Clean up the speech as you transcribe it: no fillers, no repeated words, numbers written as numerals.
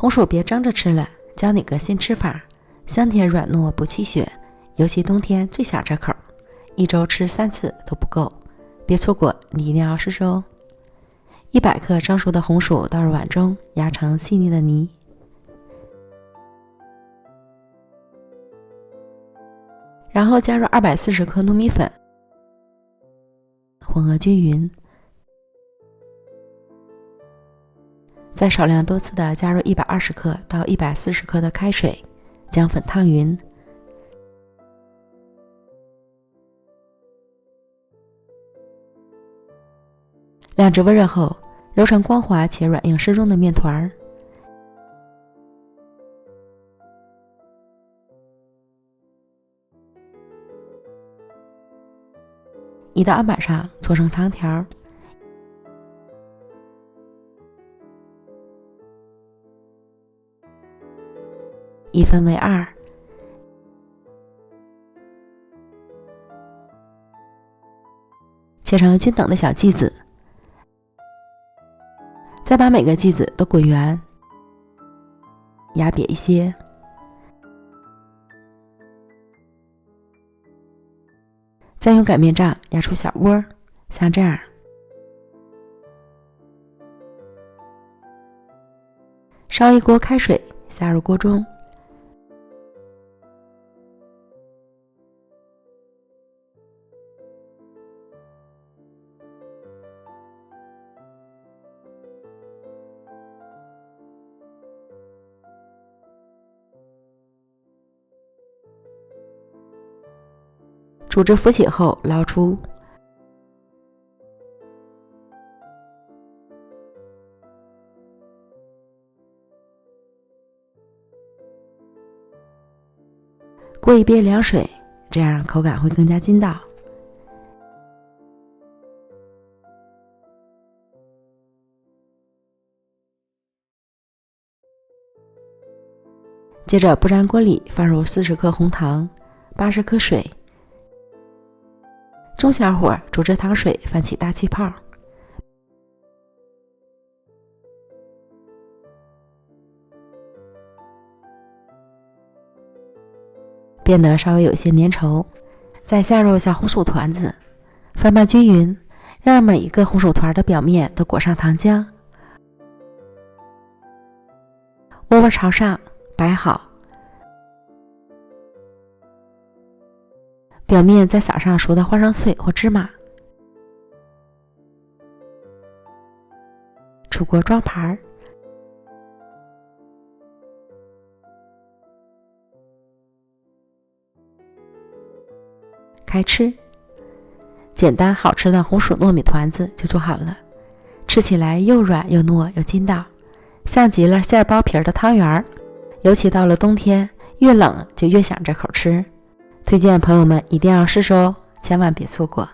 红薯别蒸着吃了，教你个新吃法，香甜软糯不气血，尤其冬天最想这口，一周吃3次都不够，别错过，你一定要试试哦。100克蒸熟的红薯倒入碗中，压成细腻的泥，然后加入240克糯米粉，混合均匀，再少量多次的加入120克到140克的开水，将粉烫匀。两只温热后，揉成光滑且软硬适中的面团，移到案板上搓成长条，一分为2，切成均等的小剂子，再把每个剂子都滚圆，压瘪一些，再用擀面杖压出小窝，像这样。烧一锅开水，下入锅中，煮至浮起后捞出，过一杯凉水，这样口感会更加筋道。接着不粘锅里放入40克红糖，80克水，中小火煮至糖水泛起大气泡，变得稍微有些粘稠，再下入小红薯团子，翻拌均匀，让每一个红薯团的表面都裹上糖浆，窝窝朝上摆好，表面再撒上熟的花生碎或芝麻，出锅装盘，开吃。简单好吃的红薯糯米团子就做好了，吃起来又软又糯又筋道，像极了馅包皮的汤圆，尤其到了冬天，越冷就越想这口吃。推荐朋友们一定要试试哦，千万别错过。